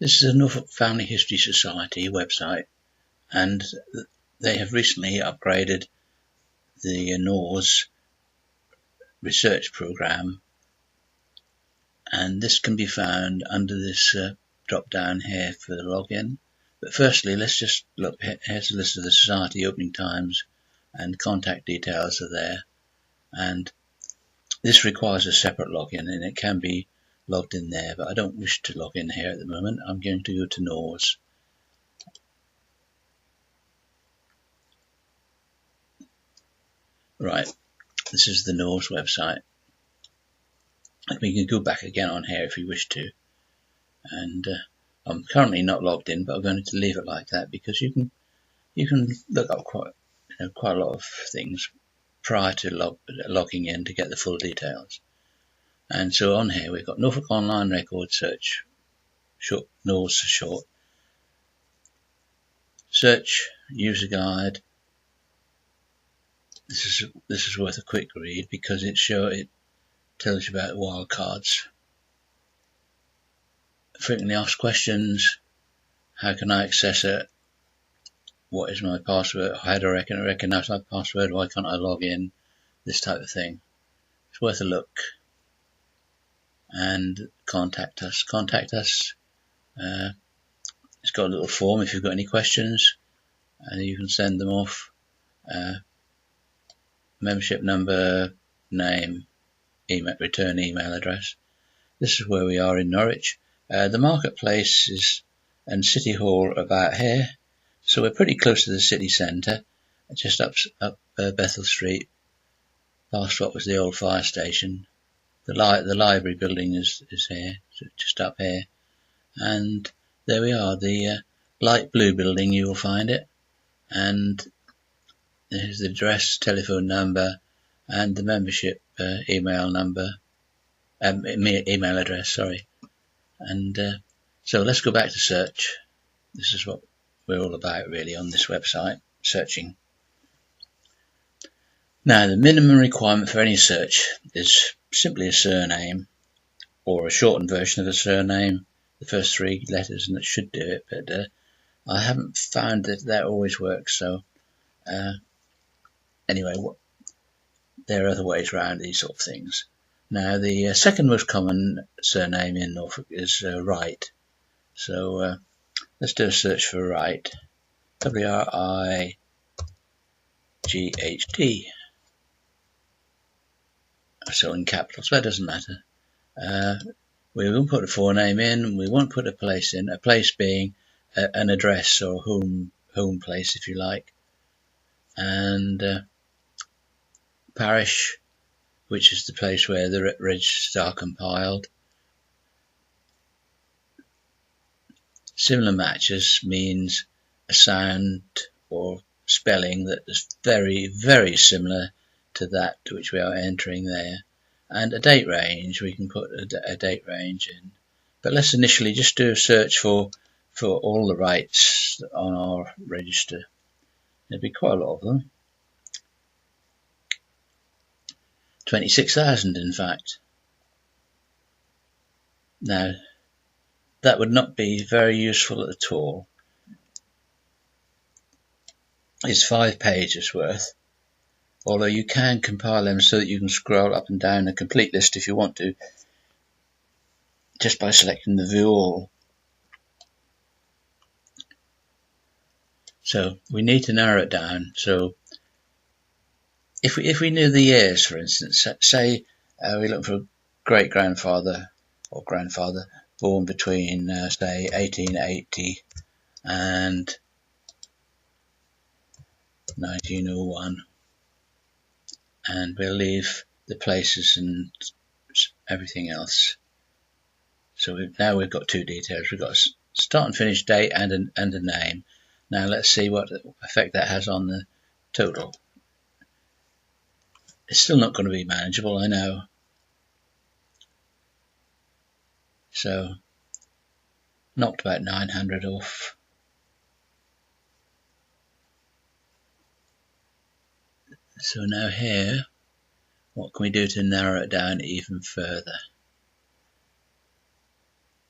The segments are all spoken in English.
This is a Norfolk Family History Society website, and they have recently upgraded the NORS research program, and this can be found under this drop down here for the login. But firstly, let's just look. Here's a list of the society opening times, and contact details are there, and this requires a separate login, and it can be logged in there, but I don't wish to log in here at the moment. I'm going to go to NORS. Right, this is the NORS website. We can go back again on here if we wish to, and I'm currently not logged in, but I'm going to leave it like that because you can look up quite a lot of things prior to logging in to get the full details. And so on here we've got Norfolk Online Record Search, NORS for short, search user guide. This is worth a quick read because it tells you about wildcards. Frequently asked questions: how can I access it? What is my password? How do I recognize my password? Why can't I log in? This type of thing. It's worth a look. And contact us. It's got a little form if you've got any questions, and you can send them off. Membership number, name, return email address. This is where we are in Norwich. The marketplace and City Hall are about here, so we're pretty close to the city centre, just up Bethel Street, past what was the old fire station. The library building is here, so just up here, and there we are, the light blue building. You will find it, and there's the address, telephone number, and the membership email address. Sorry, and so let's go back to search. This is what we're all about really on this website, searching. Now, the minimum requirement for any search is simply a surname or a shortened version of a surname, the first 3 letters, and that should do it, but I haven't found that always works. So anyway, there are other ways around these sort of things. Now, the second most common surname in Norfolk is Wright, so let's do a search for Wright, W-R-I-G-H-T. So in capitals, but it doesn't matter. We won't put a forename in, we won't put a place in, a place being an address or home place if you like, and parish, which is the place where the registers are compiled. Similar matches means a sound or spelling that is very, very similar to that to which we are entering there, and a date range. We can put a date range in, but let's initially just do a search for all the rights on our register. There'll be quite a lot of them, 26,000 in fact. Now, that would not be very useful at all. It's 5 pages worth, although you can compile them so that you can scroll up and down a complete list if you want to, just by selecting the view all. So we need to narrow it down. So if we knew the years, for instance, say we look for a great grandfather or grandfather born between say 1880 and 1901, and we'll leave the places and everything else. So now we've got 2 details. We've got a start and finish date and a name. Now let's see what effect that has on the total. It's still not going to be manageable, I know. So knocked about 900 off. So now here, what can we do to narrow it down even further?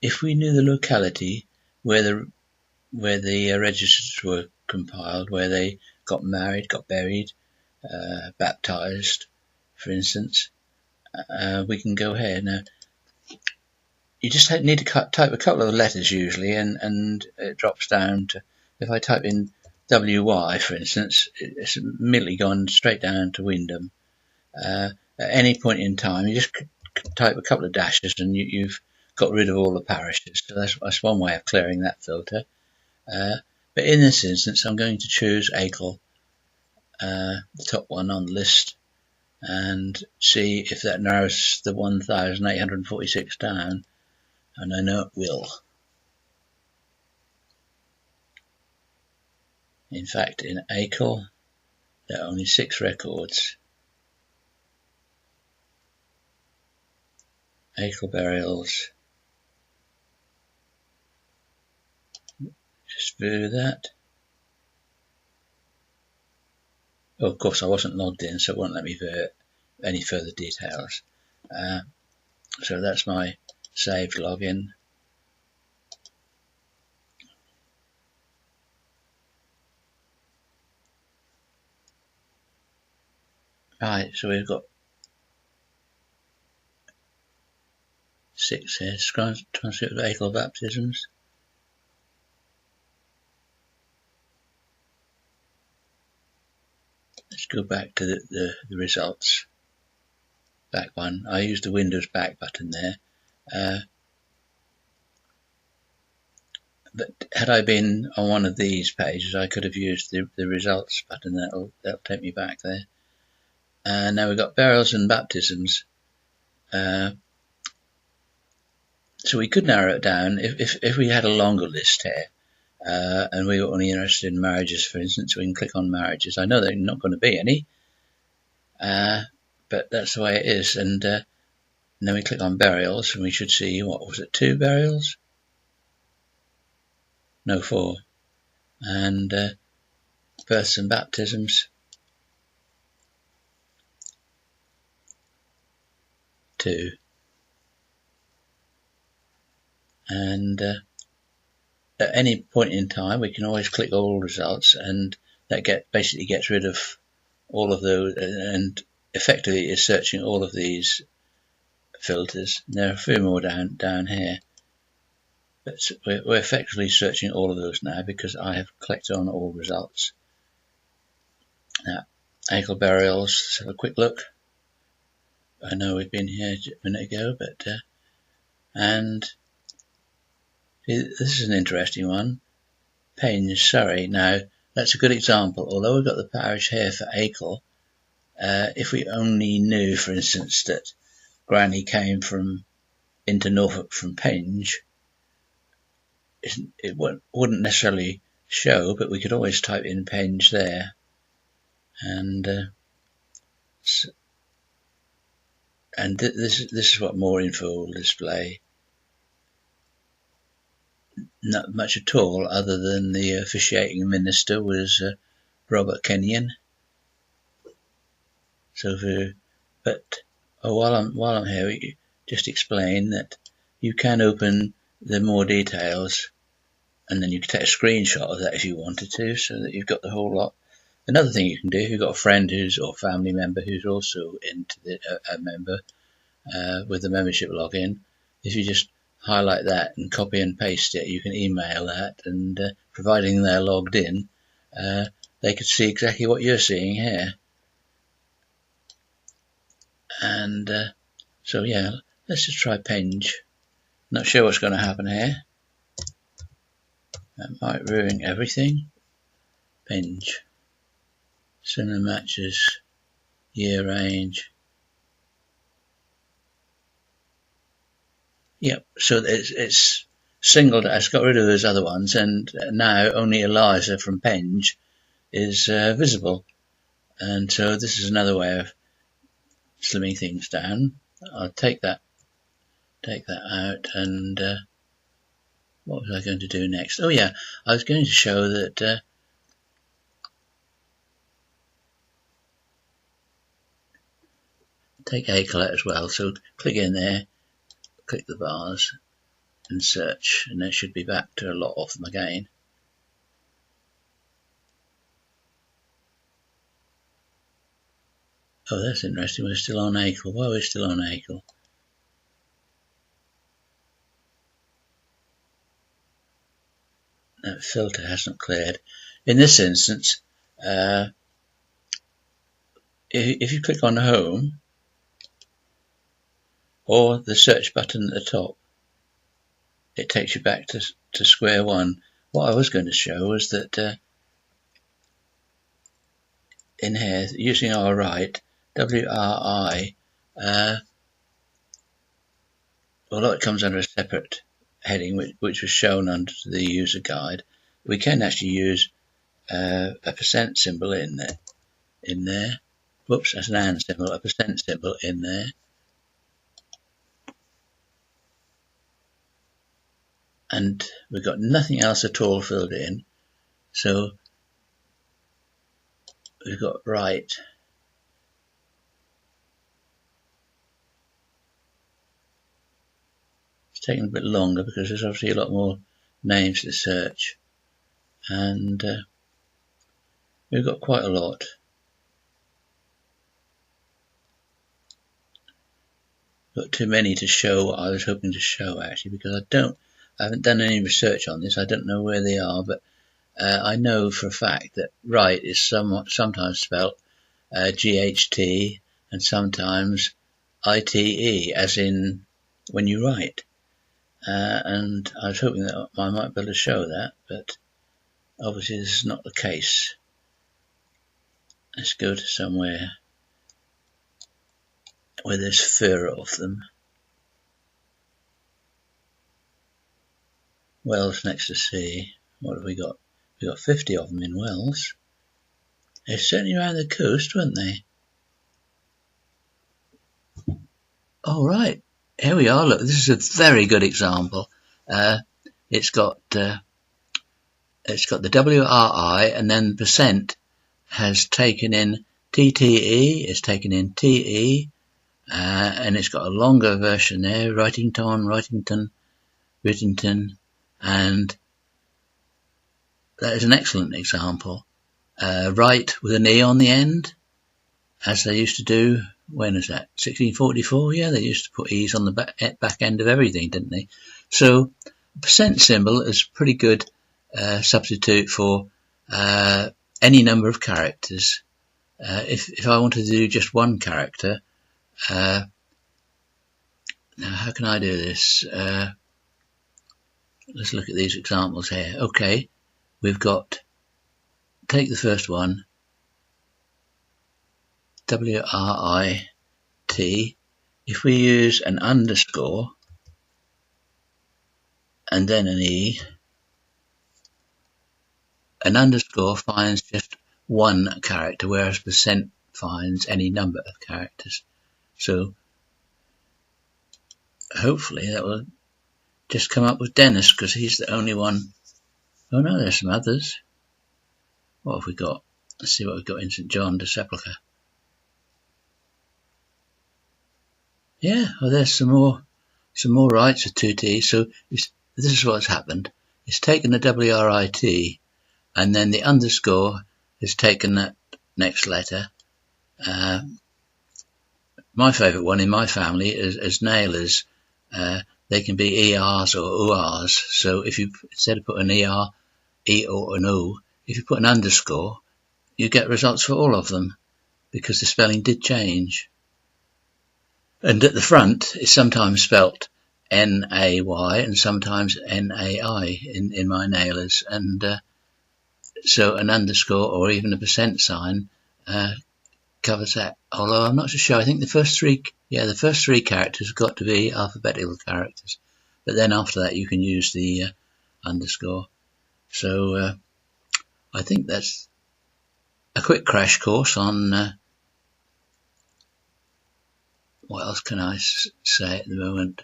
If we knew the locality where the registers were compiled, where they got married, got buried, baptized, for instance. We can go here now. You just need to type a couple of letters usually, and it drops down to, if I type in WY, for instance, it's immediately gone straight down to Wyndham. At any point in time, you just type a couple of dashes and you've got rid of all the parishes. So that's one way of clearing that filter. But in this instance, I'm going to choose Acle, the top one on the list, and see if that narrows the 1,846 down. And I know it will. In fact, in Acle, there are only 6 records. Acle burials. Just view that. Oh, of course, I wasn't logged in, so it won't let me view any further details. So that's my saved login. Right, so we've got 6 here. Transcript of Acle baptisms. Let's go back to the results. Back one. I used the Windows back button there. But had I been on one of these pages, I could have used the results button. That'll take me back there. Now we've got burials and baptisms. So we could narrow it down if we had a longer list here, and we were only interested in marriages, for instance. We can click on marriages. I know there are not going to be any, but that's the way it is. And then we click on burials, and we should see, what was it, 2 burials? No, 4. And births and baptisms, 2. And at any point in time, we can always click all results, and that basically gets rid of all of those, and effectively is searching all of these filters. And there are a few more down here, but we're effectively searching all of those now because I have clicked on all results. Now, Acle burials. Let's have a quick look. I know we've been here a minute ago, but and this is an interesting one. Penge, Surrey. Now, that's a good example. Although we've got the parish here for Acle, if we only knew, for instance, that Granny came into Norfolk from Penge, it wouldn't necessarily show, but we could always type in Penge there, and this is what more info will display. Not much at all, other than the officiating minister was Robert Kenyon. So, while I'm here, just explain that you can open the more details, and then you can take a screenshot of that if you wanted to, so that you've got the whole lot. Another thing you can do, if you've got a friend or family member who's also a member with the membership login, if you just highlight that and copy and paste it, you can email that, and providing they're logged in, they could see exactly what you're seeing here. And so yeah, let's just try Penge. Not sure what's going to happen here. That might ruin everything. Penge. Cinema matches. Year range. Yep, so it's singled, it's got rid of those other ones, and now only Eliza from Penge is visible. And so this is another way of slimming things down. I'll take that out, and what was I going to do next? Oh yeah, I was going to show that take Acle as well. So click in there, click the bars, and search, and it should be back to a lot of them again. Oh, that's interesting. We're still on ACL. Why are we still on ACL? That filter hasn't cleared. In this instance, if you click on Home or the search button at the top, it takes you back to square one. What I was going to show was that in here, using our right, WRI, although it comes under a separate heading which was shown under the user guide, we can actually use a percent symbol in there. Whoops, that's an and symbol, a percent symbol in there. And we've got nothing else at all filled in. So we've got right. It's taking a bit longer because there's obviously a lot more names to search. And we've got quite a lot. Got too many to show what I was hoping to show, actually, because I haven't done any research on this. I don't know where they are, but I know for a fact that right is sometimes spelt GHT and sometimes ITE, as in when you write. And I was hoping that I might be able to show that, but obviously this is not the case. Let's go to somewhere where there's fewer of them. Wells next to sea. What have we got? We got 50 of them in Wells. They're certainly around the coast, weren't they? All right, here we are. Look, this is a very good example. It's got the WRI, and then percent has taken in TTE. It's taken in TE. And it's got a longer version there, Wrightington, and that is an excellent example. Write with an E on the end, as they used to do. When is that? 1644? Yeah, they used to put E's on the back end of everything, didn't they? So the percent symbol is a pretty good substitute for any number of characters. If I wanted to do just one character, now how can I do this? Let's look at these examples here. Okay, we've got, take the first one, WRIT. If we use an underscore and then an E, an underscore finds just one character, whereas percent finds any number of characters. So hopefully that will just come up with Dennis, because he's the only one. Oh no, there's some others. What have we got? Let's see what we've got in St John de Sepulchre. Yeah, well, there's some more rights with 2 T's. So this is what's happened. It's taken the WRIT, and then the underscore has taken that next letter. My favourite one in my family is nailers. They can be ERs or ORs. So if you, instead of put an ER, E or an O, if you put an underscore, you get results for all of them, because the spelling did change. And at the front, it's sometimes spelt N-A-Y and sometimes N-A-I in my nailers. And so an underscore or even a percent sign covers that. Although I'm not so sure. I think the first three characters have got to be alphabetical characters. But then after that, you can use the underscore. So I think that's a quick crash course on what else can I say at the moment,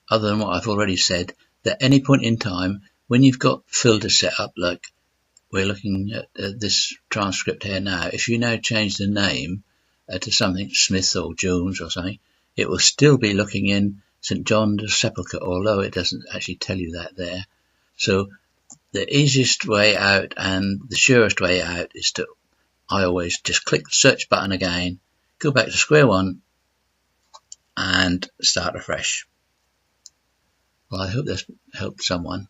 other than what I've already said, that at any point in time, when you've got filters set up, like we're looking at this transcript here now, if you now change the name to something Smith or Jones or something, it will still be looking in St John's Sepulchre, although it doesn't actually tell you that there. So the easiest way out and the surest way out is to, I always just click the search button again, go back to square one and start afresh. Well, I hope that's helped someone.